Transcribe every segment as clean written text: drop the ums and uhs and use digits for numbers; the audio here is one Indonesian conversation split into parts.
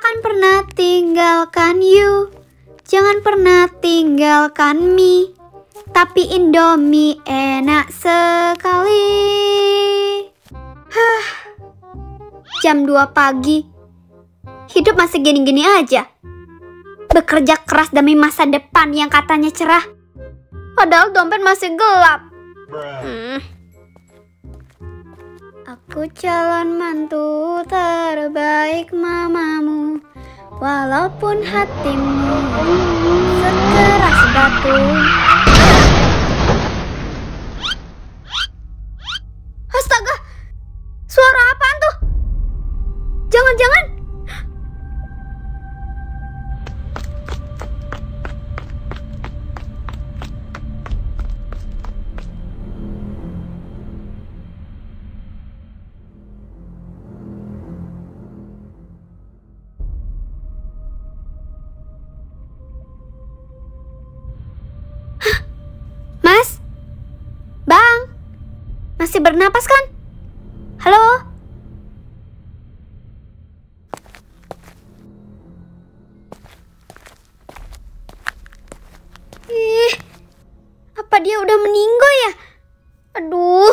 Takkan pernah tinggalkan you, jangan pernah tinggalkan me. Tapi Indomie enak sekali. Jam 2 pagi. Hidup masih gini-gini aja. Bekerja keras demi masa depan yang katanya cerah. Padahal dompet masih gelap. Aku calon mantu terbaik mamamu, walaupun hatimu sekeras batu. Astaga, suara apaan tuh? Jangan-jangan Mas? Bang? Masih bernapas kan? Halo? Apa dia udah meninggal ya? Aduh,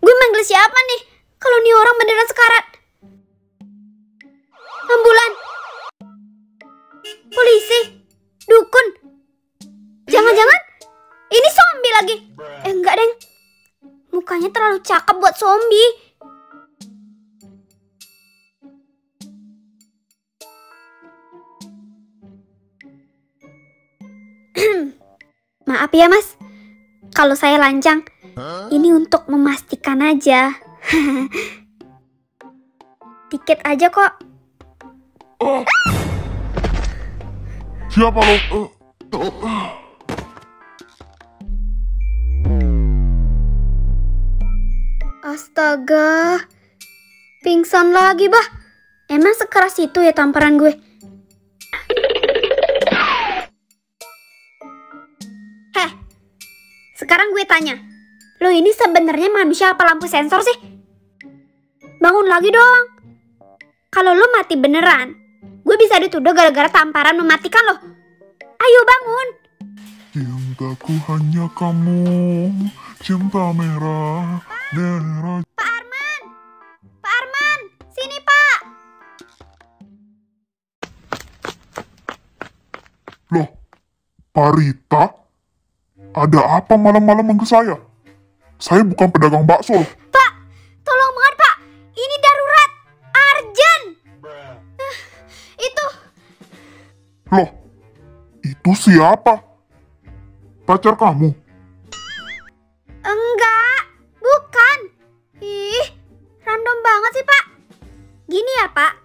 gue manggil siapa nih? Kalau nih orang beneran sekarat. Ambulan? Polisi? Dukun? Jangan-jangan ini zombie lagi? Enggak, Deng. Mukanya terlalu cakep buat zombie. Maaf ya, Mas. Kalau saya lancang, ini untuk memastikan aja. Tiket aja kok. Siapa lo? Astaga, pingsan lagi, bah. Emang sekeras itu ya tamparan gue? Heh, sekarang gue tanya, lo ini sebenarnya manusia apa lampu sensor sih? Bangun lagi dong. Kalau lo mati beneran, gue bisa dituduh gara-gara tamparan mematikan lo. Ayo bangun. Cintaku hanya kamu, cinta merah, merah. Pak Arman! Pak Arman! Sini, Pak! Loh, Pak Rita? Ada apa malam-malam ke saya? Saya bukan pedagang bakso loh. Pak! Tolong banget, Pak! Ini darurat! Urgent! Itu... Loh, itu siapa? Pacar kamu? Enggak! Bukan! Ih, random banget sih, Pak. Gini ya, Pak.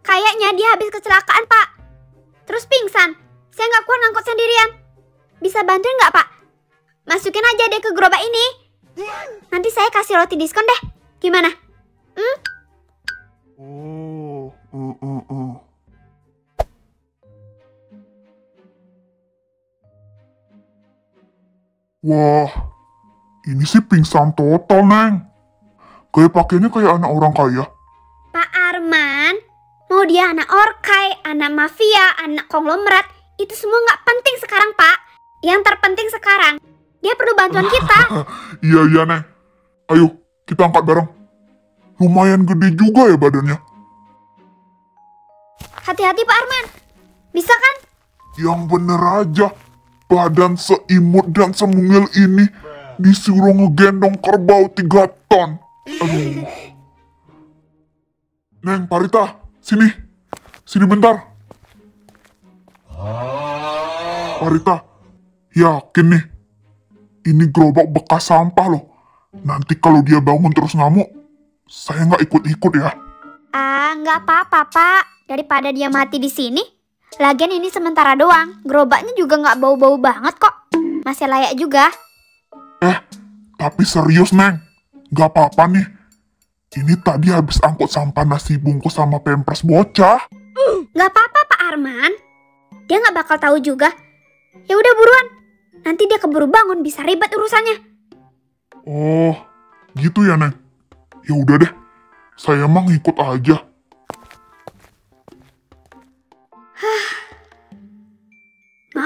Kayaknya dia habis kecelakaan, Pak. Terus pingsan. Saya nggak kuat ngangkut sendirian. Bisa bantuin nggak, Pak? Masukin aja deh ke gerobak ini. Nanti saya kasih roti diskon deh. Gimana? Oh, Wah, ini sih pingsan total, Neng. Kayak pakainya kayak anak orang kaya. Pak Arman, mau dia anak orkai, anak mafia, anak konglomerat, itu semua nggak penting sekarang, Pak. Yang terpenting sekarang, dia perlu bantuan kita. Iya, Neng. Ayo, kita angkat bareng. Lumayan gede juga ya badannya. Hati-hati, Pak Arman. Bisa kan? Yang bener aja. Badan seimut dan semungil ini disuruh ngegendong kerbau 3 ton. Aduh. Neng, Parita, sini. Sini bentar. Parita, yakin nih. Ini gerobak bekas sampah loh. Nanti kalau dia bangun terus ngamuk, saya nggak ikut-ikut ya. Nggak apa-apa, Pak. Daripada dia mati di sini. Lagian ini sementara doang. Gerobaknya juga nggak bau-bau banget kok. Masih layak juga. Tapi serius, Neng. Nggak apa-apa nih. Ini tadi habis angkut sampah nasi bungkus sama pampers bocah. Nggak apa-apa, Pak Arman. Dia nggak bakal tahu juga. Ya udah buruan. Nanti dia keburu bangun, bisa ribet urusannya. Oh, gitu ya, Neng. Ya udah deh. Saya mah ngikut aja.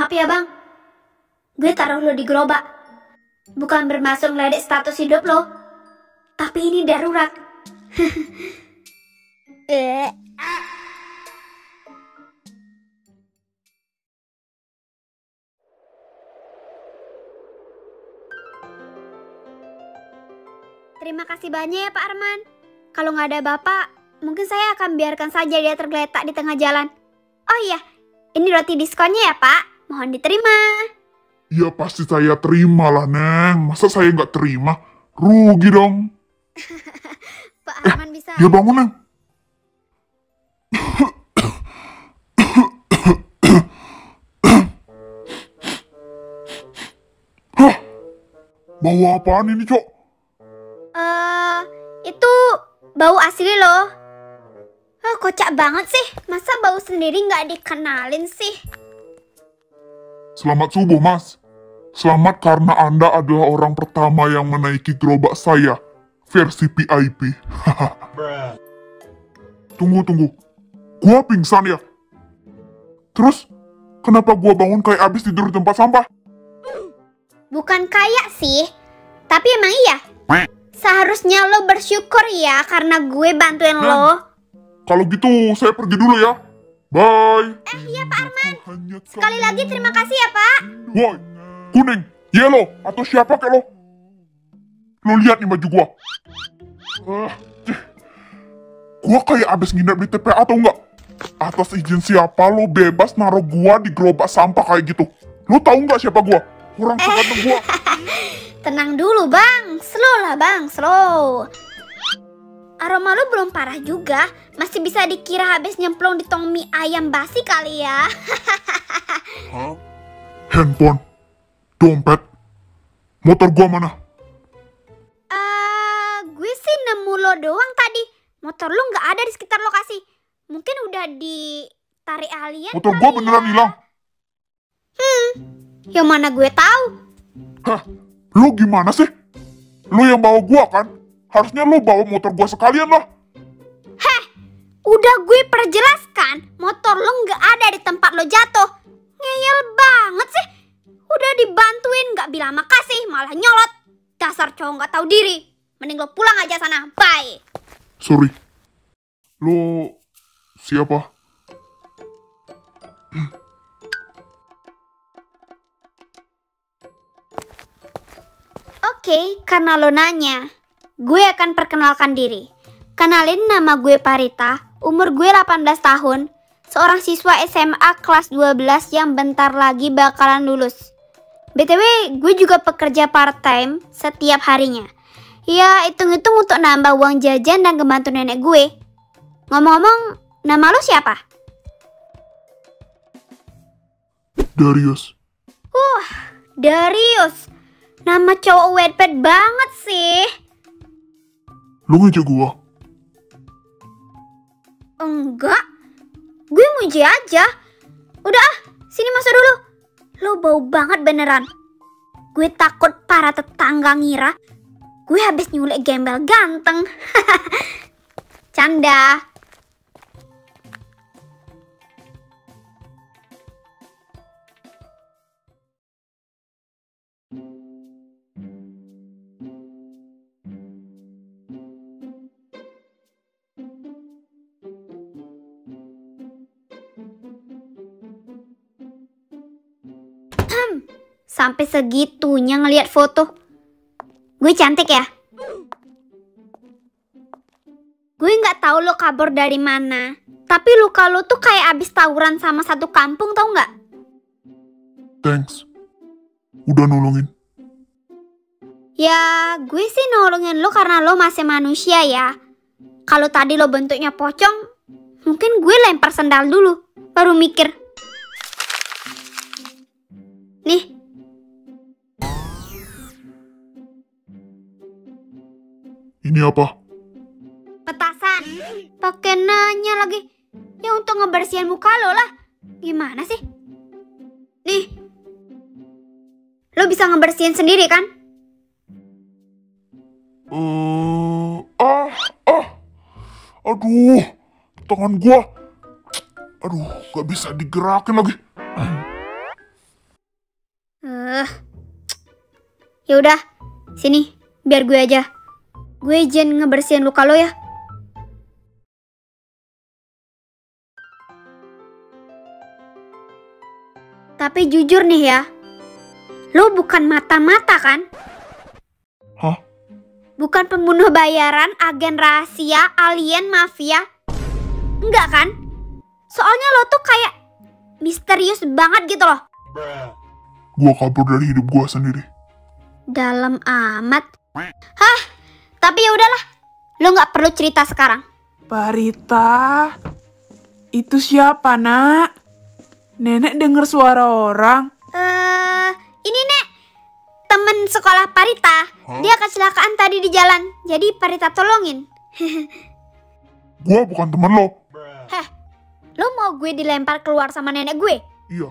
Maaf ya bang, gue taruh lo di gerobak. Bukan bermaksud ngeledek status hidup lo, tapi ini darurat. Terima kasih banyak ya Pak Arman. Kalau nggak ada Bapak, mungkin saya akan biarkan saja dia tergeletak di tengah jalan. Oh iya, ini roti diskonnya ya Pak. Mohon diterima. Ya pasti saya terima lah, Neng. Masa saya nggak terima? Rugi dong. Pak Arman bisa... Dia bangun, Neng. Hah? Bawa apaan ini, Cok? Itu bau asli loh. Kocak banget sih. Masa bau sendiri nggak dikenalin sih? Selamat subuh, Mas. Selamat karena Anda adalah orang pertama yang menaiki gerobak saya. Versi VIP. Tunggu. Gua pingsan ya? Terus, kenapa gua bangun kayak abis tidur di tempat sampah? Bukan kayak sih. Tapi emang iya. Seharusnya lo bersyukur ya karena gue bantuin lo. Kalau gitu, saya pergi dulu ya. Bye. Iya Pak Arman. Sekali lagi terima kasih ya Pak. Woi, kuning, yellow, atau siapa kayak lo? Lo lihat nih baju gua. Gua kayak abis nginep di TPA atau enggak? Atas izin siapa lo bebas naruh gua di gerobak sampah kayak gitu? Lo tahu nggak siapa gua? Orang sekatan gua. Tenang dulu bang, slow lah bang, slow. Aroma lu belum parah juga, masih bisa dikira habis nyemplung di tong mie ayam basi kali ya. Handphone, dompet, motor gua mana? Gue sih nemu lo doang tadi. Motor lu nggak ada di sekitar lokasi. Mungkin udah ditarik alien. Motor gua beneran hilang. Yang mana gue tahu. Hah, lu gimana sih? Lu yang bawa gua kan? Harusnya lu bawa motor gua sekalian lah. Heh, udah gue perjelaskan. Motor lu nggak ada di tempat lo jatuh. Ngeyel banget sih. Udah dibantuin nggak bilang makasih, malah nyolot. Dasar cowok nggak tahu diri. Mending lo pulang aja sana. Bye. Sorry. Lu siapa? Oke, karena lo nanya, gue akan perkenalkan diri. Kenalin, nama gue Parita, umur gue 18 tahun, seorang siswa SMA kelas 12 yang bentar lagi bakalan lulus. BTW, gue juga pekerja part-time setiap harinya. Ya, hitung-hitung untuk nambah uang jajan dan ngebantu nenek gue. Ngomong-ngomong, nama lo siapa? Darius. Darius. Nama cowok wetpad banget sih. Lu ngejek gua? Enggak. Gue muji aja. Udah sini masuk dulu. Lo bau banget beneran. Gue takut para tetangga ngira gue habis nyulik gembel ganteng. Canda. Sampai segitunya ngelihat foto. Gue cantik ya? Gue nggak tahu lo kabur dari mana. Tapi luka lo tuh kayak abis tawuran sama satu kampung, tau nggak? Thanks. Udah nolongin. Ya, gue sih nolongin lo karena lo masih manusia ya. Kalau tadi lo bentuknya pocong, mungkin gue lempar sendal dulu, baru mikir. Nih. Ini apa? Petasan. Pakai nanya lagi. Ya untuk ngebersihin muka lo lah. Gimana sih? Nih. Lo bisa ngebersihin sendiri kan? Aduh, tangan gua. Aduh, gak bisa digerakin lagi. Yaudah, sini, biar gue aja. Gue izin ngebersihin luka lo ya. Tapi jujur nih ya, lo bukan mata-mata kan? Hah? Bukan pembunuh bayaran, agen rahasia, alien, mafia? Enggak kan? Soalnya lo tuh kayak misterius banget gitu loh. Gua kabur dari hidup gua sendiri. Dalam amat. Hah? Tapi ya udahlah, lo nggak perlu cerita sekarang. Parita, itu siapa, Nak? Nenek dengar suara orang. Ini Nek, temen sekolah Parita. Dia kecelakaan tadi di jalan, jadi Parita tolongin. Gua bukan teman lo. Heh, lo mau gue dilempar keluar sama nenek gue? Iya.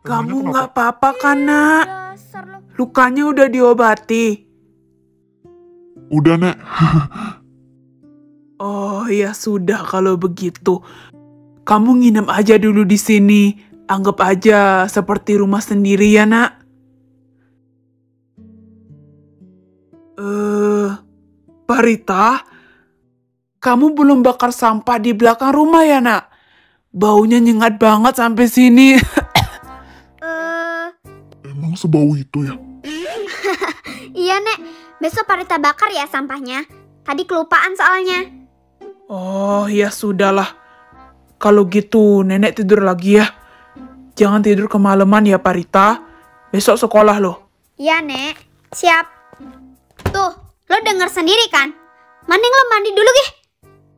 Kamu nggak apa-apa kan, Nak? Dasar lo. Lukanya udah diobati. Udah, Nek. Oh ya sudah kalau begitu. Kamu nginep aja dulu di sini. Anggap aja seperti rumah sendiri ya, Nak. Parita, kamu belum bakar sampah di belakang rumah ya, Nak? Baunya nyengat banget sampai sini. Emang sebau itu ya? Iya Nek, besok Parita bakar ya sampahnya. Tadi kelupaan soalnya. Oh ya sudahlah. Kalau gitu nenek tidur lagi ya. Jangan tidur kemalaman ya Parita. Besok sekolah loh. Iya Nek, siap. Tuh, lo denger sendiri kan? Mending lo mandi dulu gih.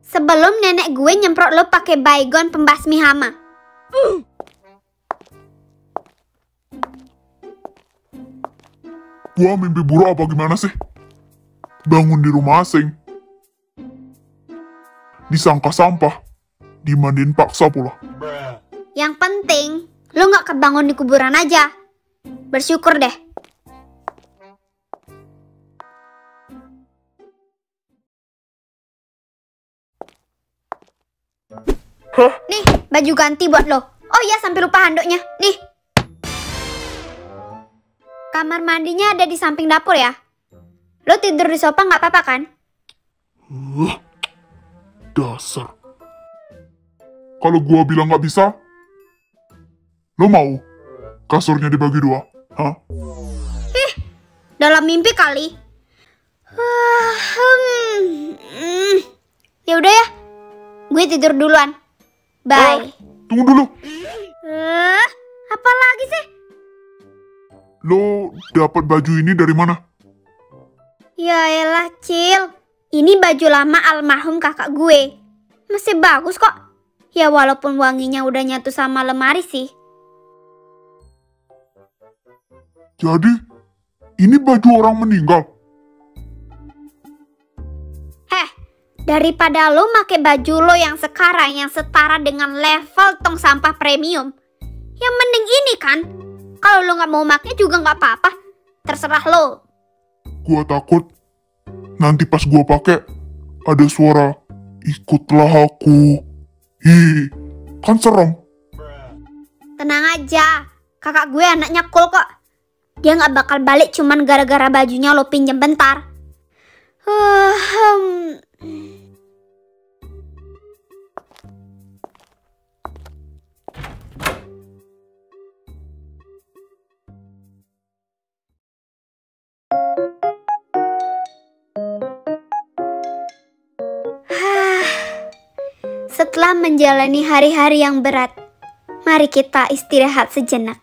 Sebelum nenek gue nyemprot lo pakai baygon pembasmi hama. Gua mimpi buruk apa gimana sih? Bangun di rumah asing. Disangka sampah. Dimandiin paksa pula. Yang penting, lo gak kebangun di kuburan aja. Bersyukur deh. Hah? Nih, baju ganti buat lo. Oh iya, sampai lupa handuknya. Nih. Kamar mandinya ada di samping dapur ya. Lo tidur di sofa gak apa-apa kan? Dasar. Kalau gua bilang nggak bisa, lo mau kasurnya dibagi dua? Hah? Dalam mimpi kali. Ya udah ya. Gue tidur duluan. Bye. Tunggu dulu. Apa lagi sih? Lo dapat baju ini dari mana? Ya elah, Cil. Ini baju lama almarhum kakak gue. Masih bagus kok. Ya walaupun wanginya udah nyatu sama lemari sih. Jadi, ini baju orang meninggal. Daripada lo make baju lo yang sekarang yang setara dengan level tong sampah premium, yang mending ini kan. Kalau lo nggak mau make juga nggak apa-apa. Terserah lo. Gua takut nanti pas gua pakai ada suara ikutlah aku. Hi, kan serem. Tenang aja, kakak gue anaknya cool kok. Dia nggak bakal balik cuman gara-gara bajunya lo pinjem bentar. Setelah menjalani hari-hari yang berat, mari kita istirahat sejenak.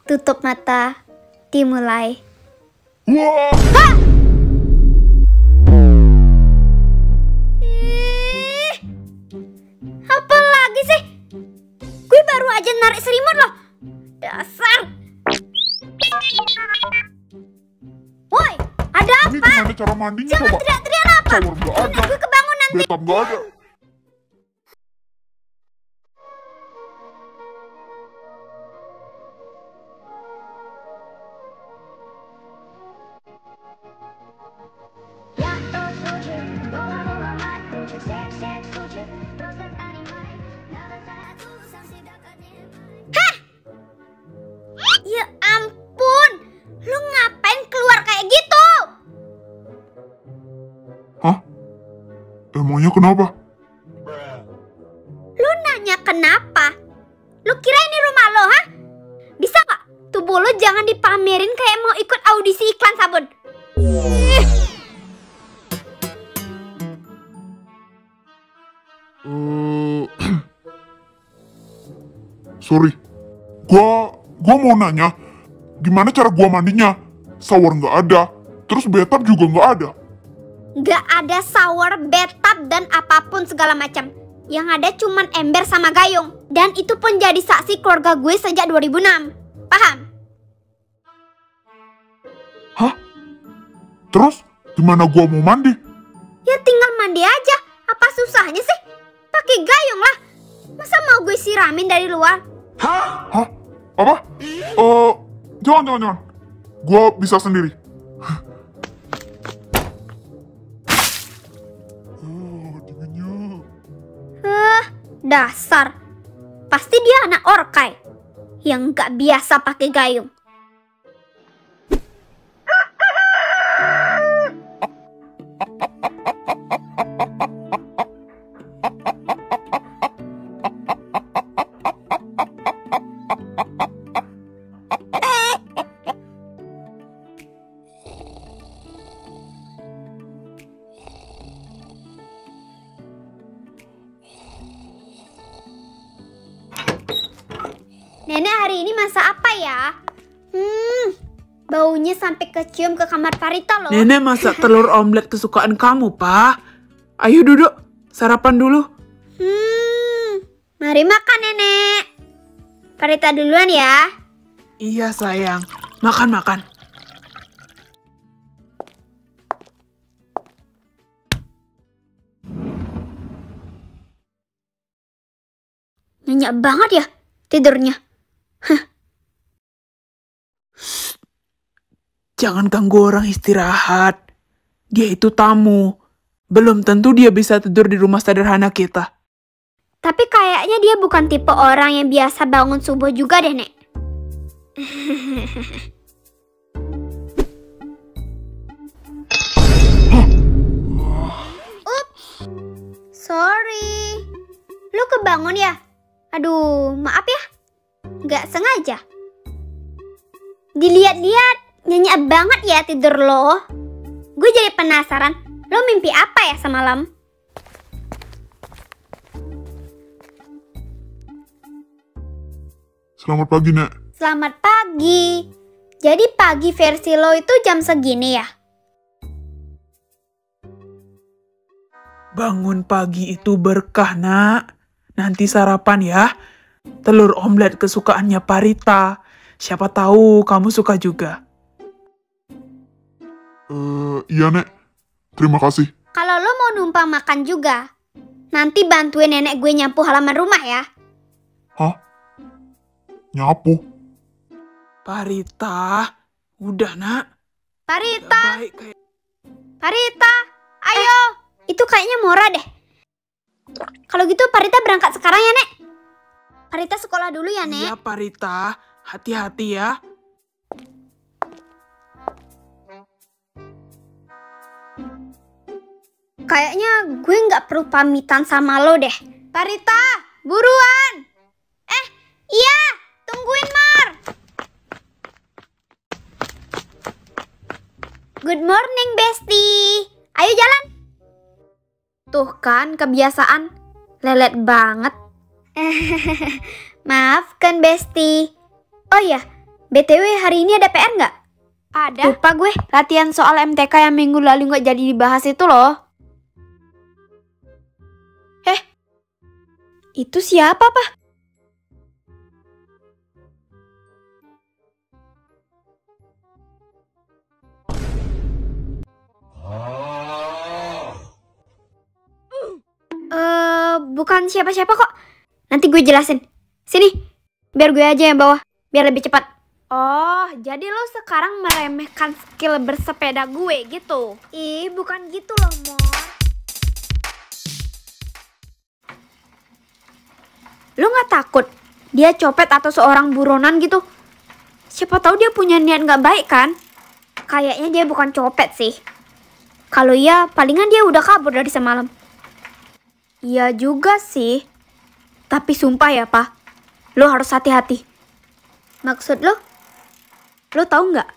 Tutup mata, dimulai. Wah, Apa lagi sih? Gue baru aja narik selimut loh. Dasar. Woi, ada ini apa? gimana cara mandinya Jangan coba? teriak-teriak apa? Shower nggak ada, Gue kebangun nanti. bathtub nggak ada. Ya ampun, lu ngapain keluar Emangnya kenapa? Lu nanya kenapa? Lu kira ini rumah lo, ha? Bisa nggak? Tubuh lu jangan dipamerin kayak mau ikut audisi iklan sabun. Ih. Sorry. Gua mau nanya, gimana cara gua mandinya? Shower nggak ada, terus bathtub juga nggak ada. Nggak ada shower, bathtub, dan apapun segala macam. Yang ada cuman ember sama gayung. Dan itu pun jadi saksi keluarga gue sejak 2006. Paham? Hah? Terus gimana gua mau mandi? Ya tinggal mandi aja. Apa susahnya sih? Pakai gayung lah. Masa mau gue siramin dari luar? Hah? Apa? Jangan. Gua bisa sendiri. Dinginnya. Dasar. Pasti dia anak orkai yang gak biasa pakai gayung. Nenek hari ini masak apa ya? Baunya sampai kecium ke kamar Parita loh. Nenek masak telur omelet kesukaan kamu, Pak. Ayo duduk, sarapan dulu. Mari makan, Nenek. Parita duluan ya. Iya, sayang. Makan. Nyenyak banget ya tidurnya. Jangan ganggu orang istirahat. Dia itu tamu. Belum tentu dia bisa tidur di rumah sederhana kita. Tapi kayaknya dia bukan tipe orang yang biasa bangun subuh juga deh, Nek. Ups, sorry. Lu kebangun ya? Aduh, maaf ya. Nggak sengaja. Dilihat-lihat, nyenyak banget ya tidur lo. Gue jadi penasaran, lo mimpi apa ya semalam? Selamat pagi, Nek. Selamat pagi. Jadi pagi versi lo itu jam segini ya? Bangun pagi itu berkah, Nak. Nanti sarapan ya. Telur omelet kesukaannya Parita. Siapa tahu kamu suka juga. Iya, Nek. Terima kasih. Kalau lo mau numpang makan juga, nanti bantuin nenek gue nyapu halaman rumah ya. Hah? Nyapu? Parita, udah, Nak. Parita, Gak baik kayak... Parita, ayo. Itu kayaknya Mora deh. Kalau gitu Parita berangkat sekarang ya, Nek. Parita sekolah dulu ya, Nek. Iya, Parita. Hati-hati ya. Kayaknya gue nggak perlu pamitan sama lo deh. Parita, buruan. Iya, tungguin Mar. Good morning, Besti. Ayo jalan. Tuh kan kebiasaan. Lelet banget. Maafkan, Besti. Oh iya, BTW hari ini ada PR nggak? Ada. Lupa gue, latihan soal MTK yang minggu lalu nggak jadi dibahas itu loh. Itu siapa, Pak? Bukan siapa-siapa kok. Nanti gue jelasin. Sini, biar gue aja yang bawa, biar lebih cepat. Oh, jadi lo sekarang meremehkan skill bersepeda gue gitu? Ih, bukan gitu loh, Mor. Lo gak takut dia copet atau seorang buronan gitu? Siapa tahu dia punya niat gak baik kan? Kayaknya dia bukan copet sih. Kalau iya, palingan dia udah kabur dari semalam. Iya juga sih. Tapi sumpah ya, Pak. Lo harus hati-hati. Maksud lo? Lo tahu nggak?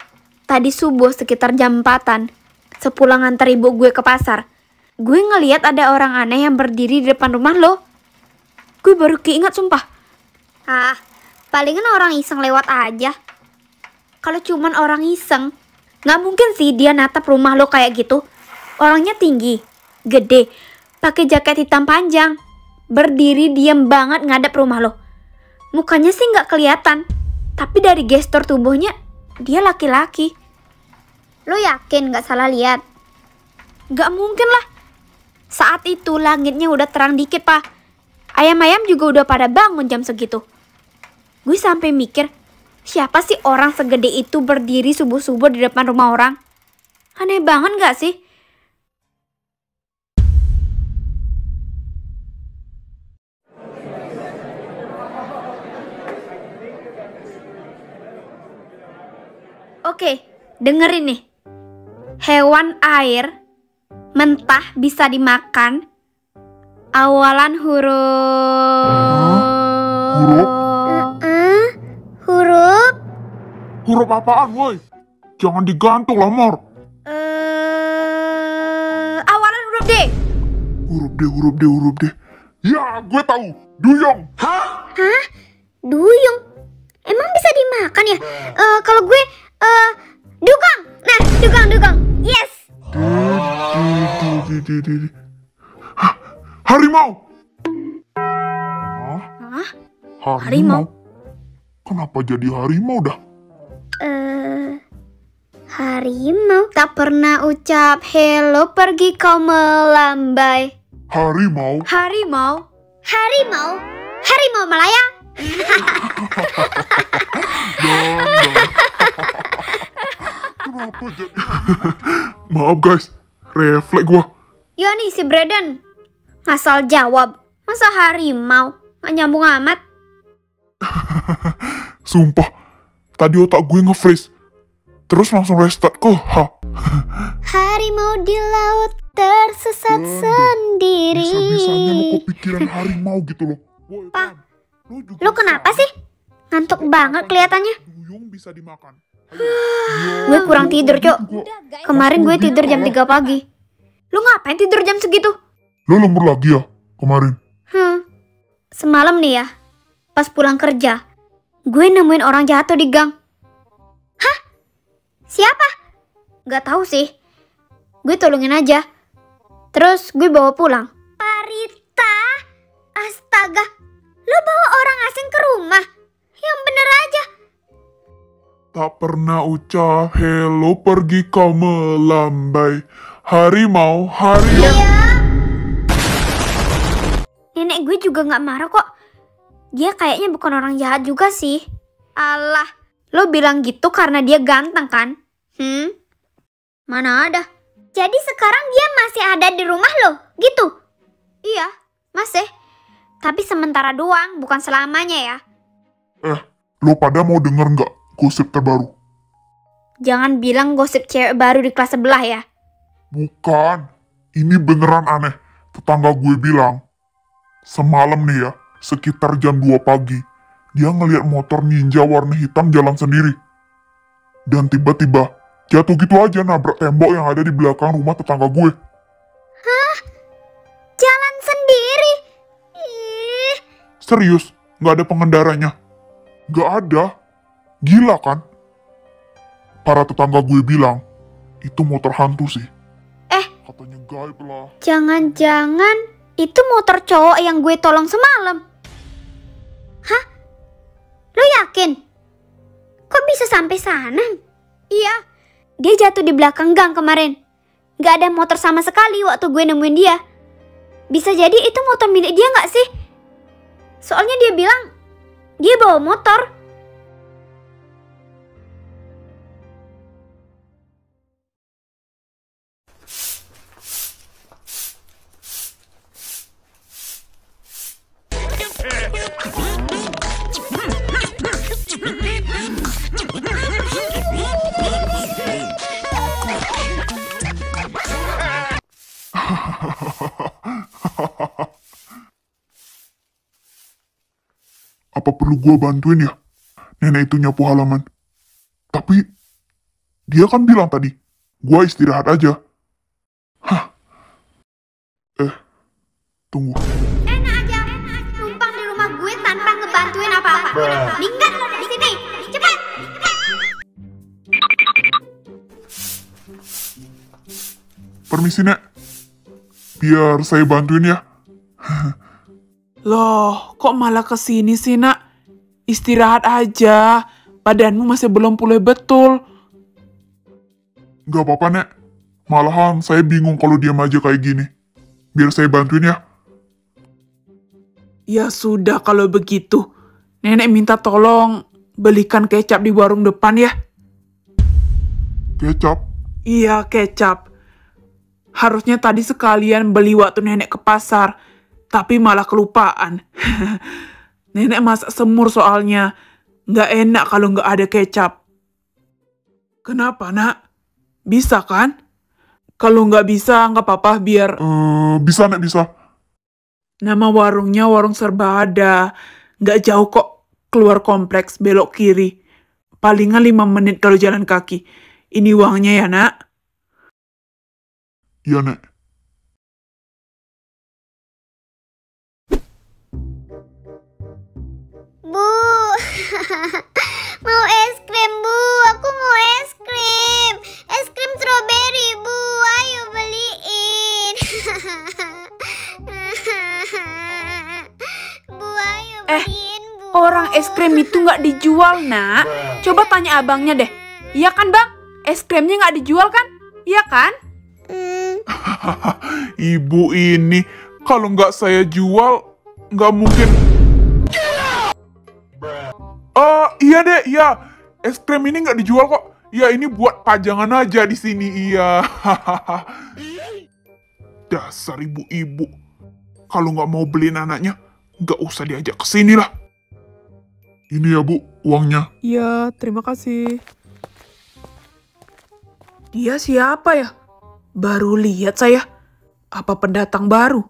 Tadi subuh sekitar jam 4-an, sepulang antar ibu gue ke pasar, gue ngeliat ada orang aneh yang berdiri di depan rumah lo. Gue baru keinget sumpah. Ah, palingan orang iseng lewat aja. Kalau cuman orang iseng, nggak mungkin sih dia natap rumah lo kayak gitu. Orangnya tinggi, gede, pakai jaket hitam panjang, berdiri diam banget ngadep rumah lo. Mukanya sih nggak kelihatan, tapi dari gestur tubuhnya dia laki-laki. Lo yakin nggak salah lihat? Nggak mungkin lah. Saat itu langitnya udah terang dikit, Pak. Ayam-ayam juga udah pada bangun jam segitu. Gue sampai mikir, siapa sih orang segede itu berdiri subuh-subuh di depan rumah orang? Aneh banget nggak sih? Oke, dengerin nih. Hewan air mentah bisa dimakan. Awalan huruf. Huruf? Huruf apaan, woi? Jangan digantung lah, Mor. Awalan huruf D. Huruf D. Ya, gue tahu. Duyung. Hah? Duyung? Emang bisa dimakan ya? Kalau gue, dugong. Nah, dugong. Yes. Harimau. Hah? Harimau? Kenapa jadi harimau dah? Harimau. Tak pernah ucap hello, pergi kau melambai. Harimau? Harimau melayang. Kenapa jadi? Maaf guys, refleks gua. Ya nih si Braden, ngasal jawab. Masa harimau? Nggak nyambung amat. Sumpah, tadi otak gue nge-freeze. Terus langsung restart ke H. Harimau di laut tersesat sendiri. Bisa-bisanya lo kepikiran harimau gitu loh. Woy, Pak, juga lu kenapa sih? Ngantuk banget kelihatannya. Duyung bisa dimakan. Gue kurang tidur, Cok. Kemarin gue tidur jam 3 pagi. Lu ngapain tidur jam segitu? Lo lembur lagi ya kemarin? Semalam nih ya, pas pulang kerja, gue nemuin orang jatuh di gang. Hah? Siapa? Gak tahu sih. Gue tolongin aja. Terus gue bawa pulang. Parita, astaga, lu bawa orang asing ke rumah? Yang bener aja. Tak pernah ucap hello, pergi kau melambai. Harimau. Nenek gue juga gak marah kok. Dia kayaknya bukan orang jahat juga sih. Alah, lo bilang gitu karena dia ganteng kan? Mana ada. Jadi sekarang dia masih ada di rumah lo, gitu? Iya, masih. Tapi sementara doang, bukan selamanya ya. Lo pada mau denger nggak gosip terbaru? Jangan bilang gosip cewek baru di kelas sebelah ya. Bukan, ini beneran aneh. Tetangga gue bilang, semalam nih ya, sekitar jam 2 pagi, dia ngeliat motor ninja warna hitam jalan sendiri. Dan tiba-tiba, jatuh gitu aja nabrak tembok yang ada di belakang rumah tetangga gue. Hah? Jalan sendiri? Ih. Serius, nggak ada pengendaranya. Nggak ada. Gila kan? Para tetangga gue bilang, itu motor hantu sih. Katanya gaib lah. Jangan-jangan itu motor cowok yang gue tolong semalam. Hah? Lo yakin? Kok bisa sampai sana? Iya, dia jatuh di belakang gang kemarin. Gak ada motor sama sekali waktu gue nemuin dia. Bisa jadi itu motor milik dia gak sih? Soalnya dia bilang dia bawa motor. Apa perlu gua bantuin ya? Nenek itu nyapu halaman. Tapi, dia kan bilang tadi, gua istirahat aja. Hah? Tunggu. Enak aja, numpang di rumah gue tanpa ngebantuin apa-apa. Minggat lo dari sini, cepat. Permisi, Nek. Biar saya bantuin ya. Loh, kok malah kesini sih, Nak? Istirahat aja. Badanmu masih belum pulih betul. Gak apa-apa, Nek. Malahan saya bingung kalau diam aja kayak gini. Biar saya bantuin ya. Ya sudah kalau begitu. Nenek minta tolong belikan kecap di warung depan ya. Kecap? Iya, kecap. Harusnya tadi sekalian beli waktu nenek ke pasar. Tapi malah kelupaan. Nenek masak semur soalnya. Nggak enak kalau nggak ada kecap. Kenapa, Nak? Bisa kan? Kalau nggak bisa, nggak apa-apa biar... Bisa, Nek, bisa. Nama warungnya Warung Serba Ada. Nggak jauh kok keluar kompleks belok kiri. Palingan 5 menit kalau jalan kaki. Ini uangnya ya, Nak? Iya, Nek. Bu, mau es krim, Bu. Aku mau es krim. Es krim strawberry, Bu. Ayo beliin. Bu, ayo beliin, Bu. Orang es krim itu nggak dijual, Nak. Coba tanya abangnya deh. Iya kan, Bang? Es krimnya nggak dijual kan? Iya kan? Ibu ini, kalau nggak saya jual, nggak mungkin... Iya deh, iya. Es krim ini nggak dijual kok. Ya, ini buat pajangan aja di sini, iya. Dasar ibu-ibu. Kalau nggak mau beliin anaknya, nggak usah diajak ke sini lah. Ini ya, Bu, uangnya. Iya, terima kasih. Dia siapa ya? Baru lihat saya. Apa pendatang baru?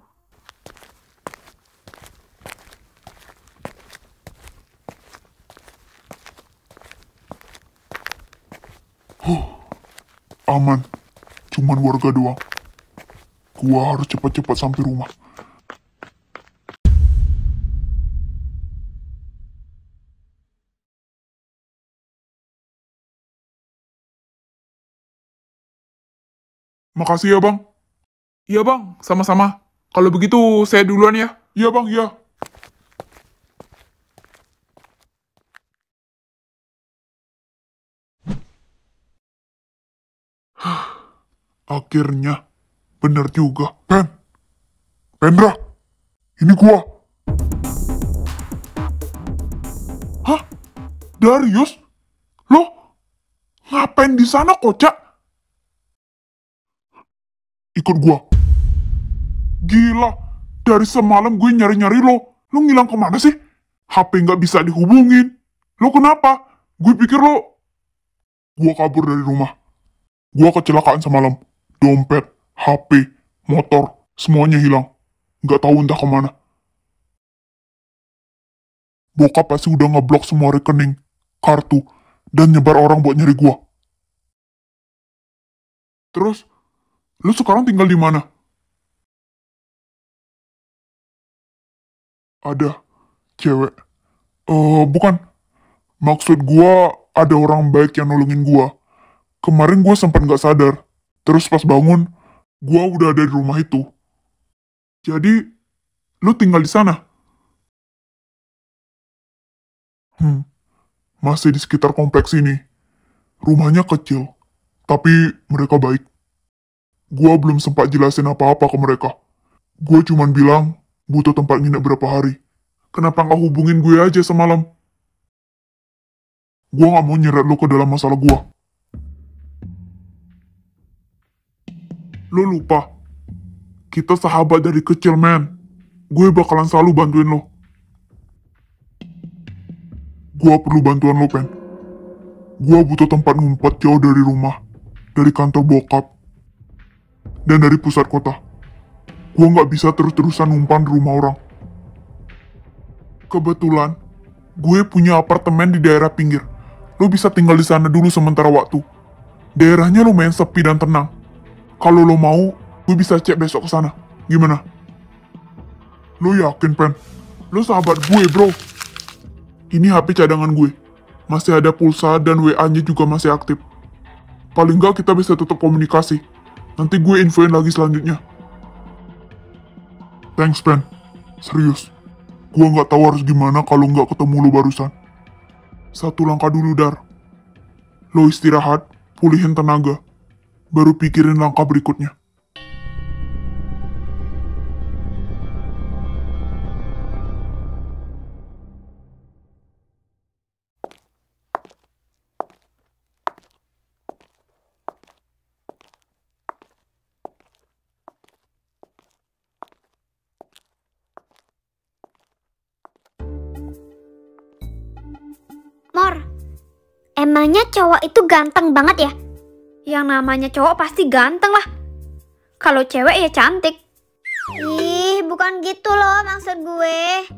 Aman. Cuman warga doang. Gua harus cepat-cepat sampai rumah. Makasih ya, Bang. Iya, Bang. Sama-sama. Kalau begitu, saya duluan ya. Iya, Bang. Iya. Akhirnya. Bener juga. Pendra. Ini gua. Hah? Darius? Lo? Ngapain di sana, kocak? Ikut gua. Gila, dari semalam gue nyari-nyari lo. Lo ngilang kemana sih? HP nggak bisa dihubungin. Lo kenapa? Gue pikir lo... Gua kabur dari rumah. Gua kecelakaan semalam. Dompet, HP, motor, semuanya hilang. Nggak tahu entah kemana. Bokap pasti udah ngeblok semua rekening, kartu, dan nyebar orang buat nyari gua. Terus, lu sekarang tinggal di mana? Ada cewek. Bukan. Maksud gua ada orang baik yang nolongin gua. Kemarin gua sempat nggak sadar. Terus pas bangun, gua udah ada di rumah itu. Jadi, lu tinggal di sana? Masih di sekitar kompleks ini. Rumahnya kecil, tapi mereka baik. Gua belum sempat jelasin apa-apa ke mereka. Gua cuman bilang, butuh tempat nginep berapa hari. Kenapa nggak hubungin gue aja semalam? Gua nggak mau nyeret lo ke dalam masalah gua. Lo lupa, kita sahabat dari kecil, men. Gue bakalan selalu bantuin lo. Gua perlu bantuan lo, Pen. Gua butuh tempat ngumpet jauh dari rumah, dari kantor bokap, dan dari pusat kota. Gua nggak bisa terus-terusan numpan di rumah orang. Kebetulan, gue punya apartemen di daerah pinggir. Lo bisa tinggal di sana dulu sementara waktu. Daerahnya lumayan sepi dan tenang. Kalau lo mau, gue bisa cek besok ke sana. Gimana? Lo yakin, Pen? Lo sahabat gue, bro. Ini HP cadangan gue. Masih ada pulsa dan WA-nya juga masih aktif. Paling nggak kita bisa tetap komunikasi. Nanti gue infoin lagi selanjutnya. Thanks, Pen. Serius. Gue nggak tahu harus gimana kalau nggak ketemu lo barusan. Satu langkah dulu, Dar. Lo istirahat, pulihin tenaga. Baru pikirin langkah berikutnya. Mor, emangnya cowok itu ganteng banget ya? Yang namanya cowok pasti ganteng lah. Kalau cewek ya cantik. Ih, bukan gitu loh maksud gue.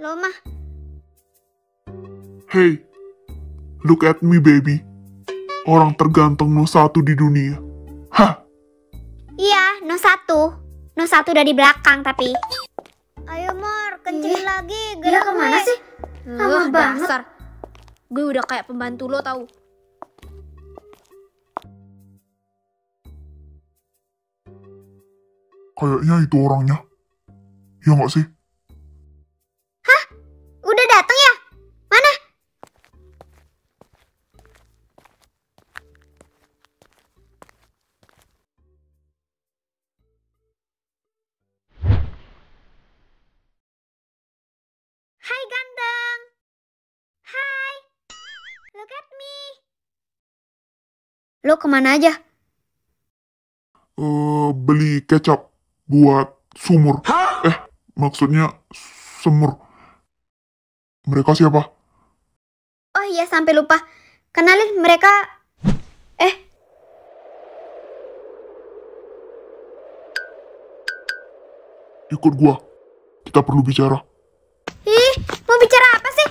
Lo mah. Hey, look at me, baby. Orang terganteng nomor 1 di dunia. Hah? Iya, no 1. No 1 udah di belakang tapi. Ayo Mor, kencing lagi. Dia kemana sih? Lama banget. Dasar. Gue udah kayak pembantu lo tahu. Kayaknya itu orangnya. Ya nggak sih? Udah dateng ya? Mana? Hai ganteng. Hai. Look at me. Lo kemana aja? Beli kecap buat sumur. Maksudnya semur. Mereka siapa? Oh iya, sampai lupa. Kenalin mereka. Ikut gua. Kita perlu bicara. Ih, mau bicara apa sih?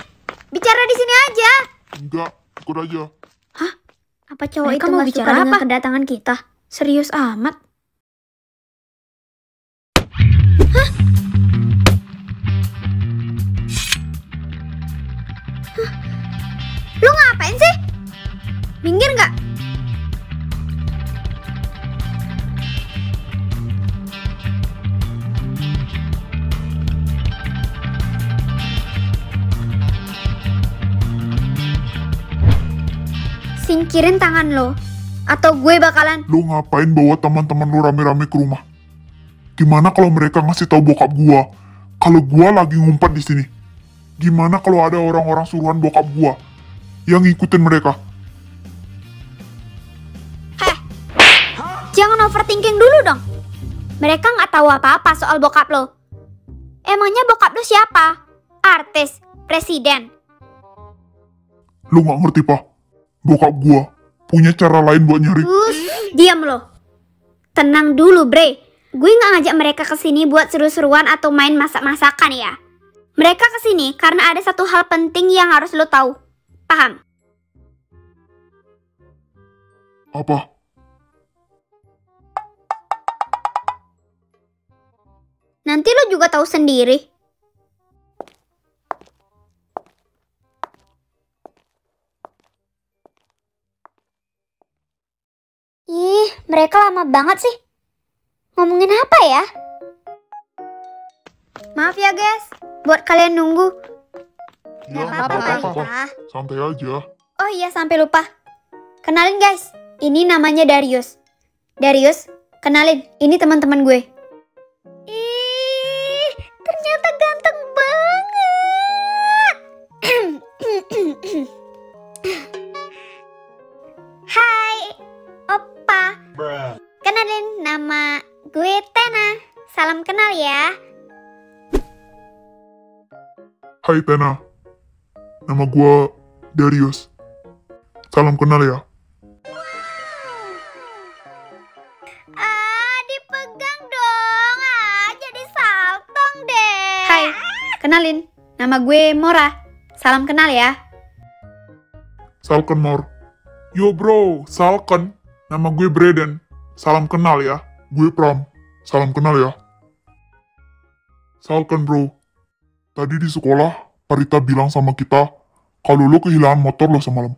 Bicara di sini aja. Enggak, ikut aja. Apa cowok Mereka itu mau nggak bicara suka dengan apa? kedatangan kita? Serius amat. Lu ngapain sih? Minggir nggak? Singkirin tangan lo, atau gue bakalan. Lu ngapain bawa teman-teman lu rame-rame ke rumah? Gimana kalau mereka ngasih tahu bokap gua kalau gua lagi ngumpet di sini? Gimana kalau ada orang-orang suruhan bokap gua yang ngikutin mereka? Jangan overthinking dulu dong. Mereka nggak tahu apa-apa soal bokap lo. Emangnya bokap lo siapa? Artis, presiden. Lu nggak ngerti, Pak? Bokap gua punya cara lain buat nyari. Diam lo. Tenang dulu, Bre. Gue nggak ngajak mereka ke sini buat seru-seruan atau main masak-masakan ya. Mereka ke sini karena ada satu hal penting yang harus lo tahu. Paham? Apa? Nanti lo juga tahu sendiri. Ih, mereka lama banget sih. Ngomongin apa ya? Maaf ya guys, buat kalian nunggu. Ya, Nggak apa-apa, apa-apa. Santai aja. Oh iya, sampai lupa. Kenalin guys, ini namanya Darius. Darius, kenalin, ini teman-teman gue. Ih, ternyata ganteng banget. Hai, Oppa. Kenalin, nama gue Tena. Salam kenal ya. Hai Tena, nama gua Darius. Salam kenal ya. Dipegang dong. Jadi saltong deh. Hai, kenalin. Nama gue Mora. Salam kenal ya. Salken Mor. Yo bro, Salken. Nama gue Breden. Salam kenal ya. Gue Pram. Salam kenal ya. Salken bro. Tadi di sekolah, Parita bilang sama kita, kalau lo kehilangan motor lo semalam.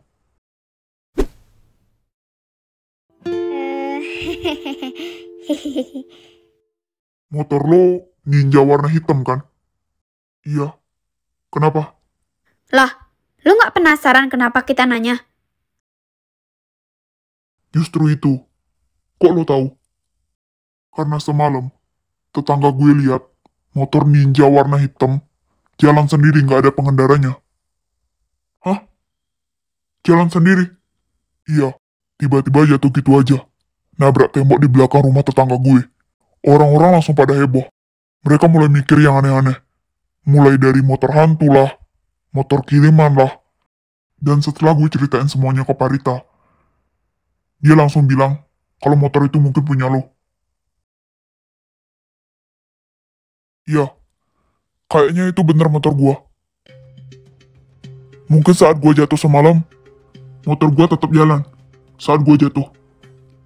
Motor lo Ninja warna hitam kan? Iya. Kenapa? Lah, lu nggak penasaran kenapa kita nanya? Justru itu. Kok lo tahu? Karena semalam, tetangga gue lihat motor Ninja warna hitam jalan sendiri nggak ada pengendaranya. Hah? Jalan sendiri? Iya. Tiba-tiba jatuh gitu aja. Nabrak tembok di belakang rumah tetangga gue. Orang-orang langsung pada heboh. Mereka mulai mikir yang aneh-aneh. Mulai dari motor hantu lah, motor kiriman lah. Dan setelah gue ceritain semuanya ke Parita, dia langsung bilang kalau motor itu mungkin punya lo. Iya, kayaknya itu bener motor gua. Mungkin saat gua jatuh semalam, motor gua tetap jalan saat gua jatuh.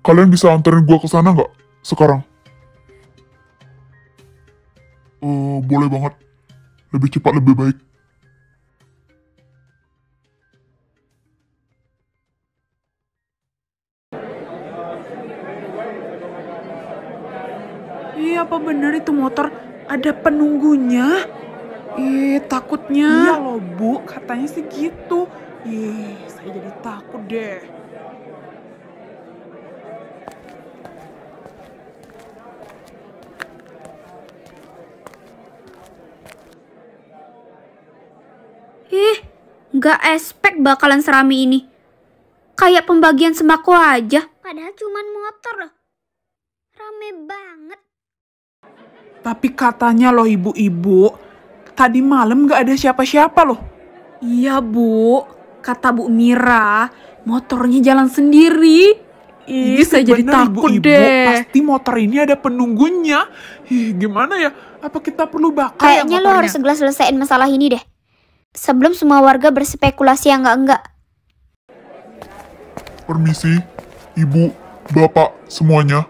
Kalian bisa anterin gua ke sana nggak sekarang? Boleh banget. Lebih cepat lebih baik. Iya, apa bener itu motor ada penunggunya? Takutnya. Iya loh Bu, katanya sih gitu. Saya jadi takut deh. Nggak expect bakalan serami ini. Kayak pembagian sembako aja. Padahal cuman motor loh. Rame banget. Tapi katanya loh ibu-ibu, tadi malam nggak ada siapa-siapa loh. Iya Bu, kata Bu Mira, motornya jalan sendiri. Saya jadi bener, takut ibu-ibu. deh. Pasti motor ini ada penunggunya. Gimana ya? Apa kita perlu bakar Kayaknya ya lo motornya? harus segera selesaiin masalah ini deh. Sebelum semua warga berspekulasi yang enggak-enggak. Permisi, ibu, bapak, semuanya.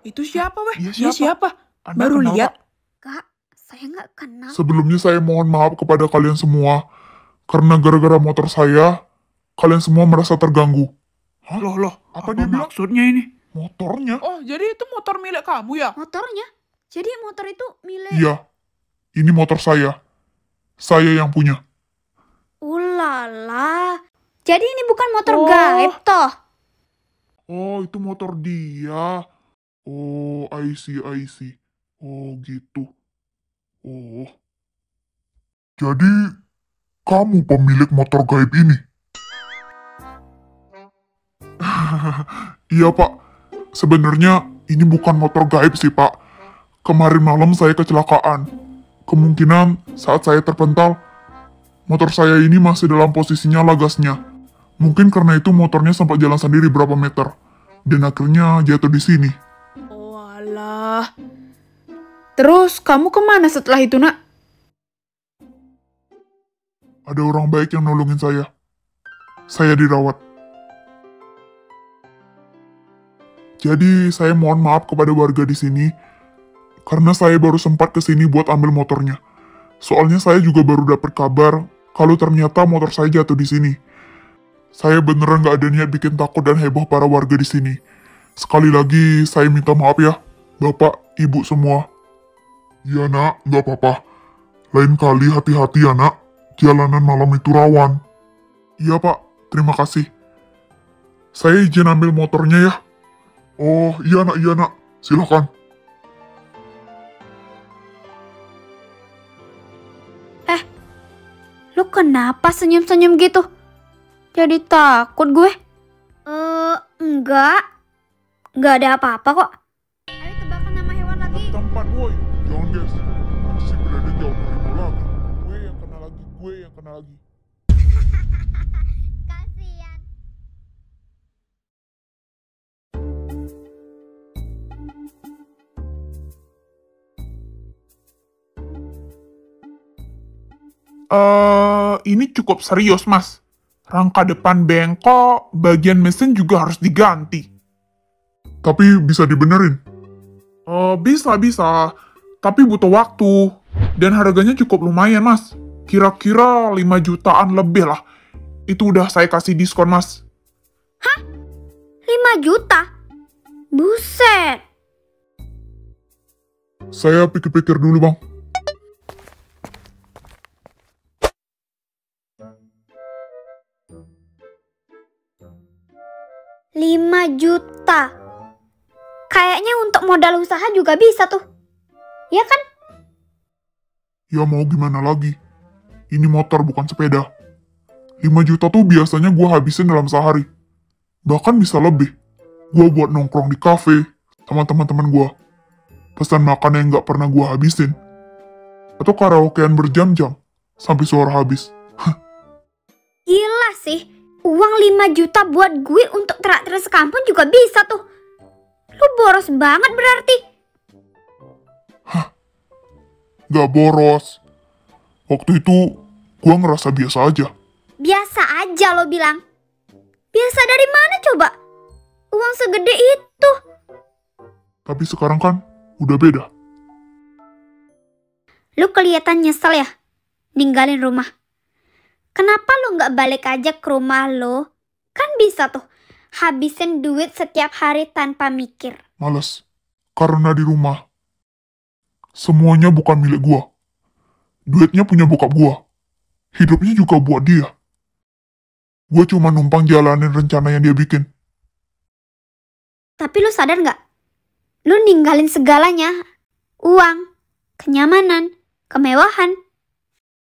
Itu siapa weh? Dia Dia siapa? Anda Baru kenal, lihat. Kak, saya nggak kenal. Sebelumnya saya mohon maaf kepada kalian semua, karena gara-gara motor saya, kalian semua merasa terganggu. Hah? Loh, Apa dia bilang? maksudnya ini? Motornya? Oh, jadi itu motor milik kamu ya? Motornya? Jadi motor itu milik... Iya, ini motor saya. Saya yang punya. Ulala. Jadi ini bukan motor Oh. gaib toh? Oh, itu motor dia. Oh, I see. Oh, gitu. Oh. Jadi, kamu pemilik motor gaib ini? Iya, Pak. Sebenarnya, ini bukan motor gaib sih, Pak. Kemarin malam saya kecelakaan. Kemungkinan saat saya terpental, motor saya ini masih dalam posisinya lagasnya. Mungkin karena itu motornya sempat jalan sendiri berapa meter. Dan akhirnya jatuh di sini. Oh alah. Terus kamu kemana setelah itu nak? Ada orang baik yang nolongin saya. Saya dirawat. Jadi saya mohon maaf kepada warga di sini karena saya baru sempat ke sini buat ambil motornya. Soalnya saya juga baru dapat kabar kalau ternyata motor saya jatuh di sini. Saya beneran gak ada niat bikin takut dan heboh para warga di sini. Sekali lagi saya minta maaf ya, Bapak, Ibu semua. Iya nak, gak apa-apa. Lain kali hati-hati ya nak, jalanan malam itu rawan. Iya Pak, terima kasih. Saya izin ambil motornya ya. Oh iya nak, silakan. Lu kenapa senyum-senyum gitu? Jadi takut gue. Enggak. Enggak ada apa-apa kok. Ayo tebakan nama hewan lagi. Tempat woi, jangan guys. Nanti si Brandon jauh harimau lagi. Gue yang kena lagi. Kasian. Ini cukup serius, Mas. Rangka depan bengkok, bagian mesin juga harus diganti. Tapi bisa dibenerin? Bisa. Tapi butuh waktu. Dan harganya cukup lumayan, Mas. Kira-kira 5 jutaan lebih lah. Itu udah saya kasih diskon, Mas. Hah? 5 juta? Buset. Saya pikir-pikir dulu, Bang. Rp5 juta. Kayaknya untuk modal usaha juga bisa tuh. Ya kan? Ya mau gimana lagi? Ini motor bukan sepeda. 5 juta tuh biasanya gua habisin dalam sehari. Bahkan bisa lebih. Gua buat nongkrong di kafe sama teman-teman gua. Pesan makan yang nggak pernah gua habisin. Atau karaokean berjam-jam sampai suara habis. Gila sih. Uang 5 juta buat gue untuk traktir sekampung juga bisa tuh. Lu boros banget berarti. Gak boros. Waktu itu gua ngerasa biasa aja. Biasa aja lo bilang. Biasa dari mana coba? Uang segede itu. Tapi sekarang kan udah beda. Lu kelihatan nyesel ya? Ninggalin rumah. Kenapa lu nggak balik aja ke rumah lo? Kan bisa tuh. Habisin duit setiap hari tanpa mikir. Males. Karena di rumah semuanya bukan milik gua. Duitnya punya bokap gua. Hidupnya juga buat dia. Gua cuma numpang jalanin rencana yang dia bikin. Tapi lu sadar nggak? Lu ninggalin segalanya. Uang, kenyamanan, kemewahan.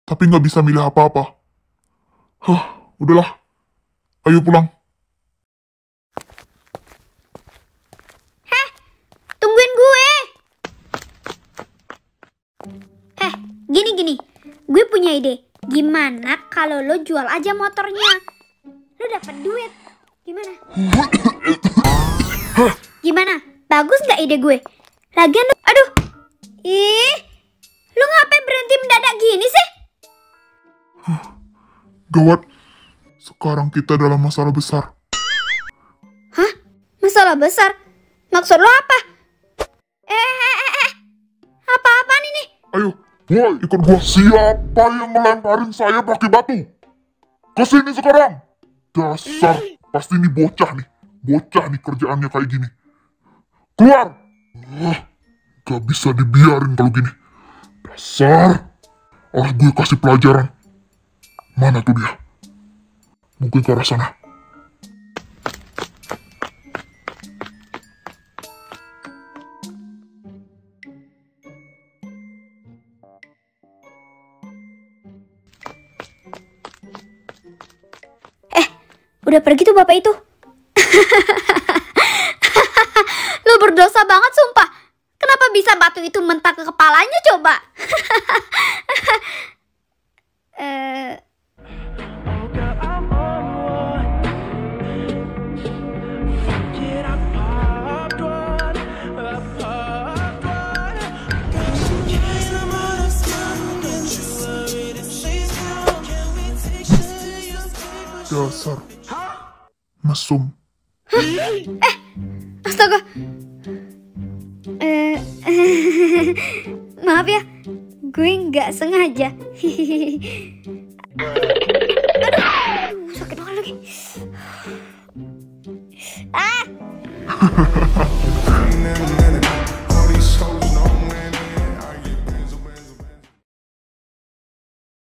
Tapi nggak bisa milih apa-apa. Udahlah. Ayo pulang. Tungguin gue. Gini. Gue punya ide. Gimana kalau lo jual aja motornya? Lo dapet duit. Gimana? Gimana? Bagus nggak ide gue? Lagian lo... Aduh. Lo ngapain berhenti mendadak gini sih? Gawat. Sekarang kita dalam masalah besar. Hah? Masalah besar? Maksud lo apa? Apa-apaan ini? Ayo, boy, ikut gua. Siapa yang ngelemparin saya pakai batu? Kesini sekarang. Dasar, pasti ini bocah nih. Bocah nih kerjaannya kayak gini. Keluar. Gak bisa dibiarin kalau gini. Dasar. Harus gue kasih pelajaran. Mana tuh dia? Mungkin ke arah sana. Udah pergi tuh bapak itu. Lu berdosa banget sumpah. Kenapa bisa batu itu mentak ke kepalanya coba? Dasar mesum. Astaga. Maaf ya, gue nggak sengaja. Aduh, sakit banget lagi.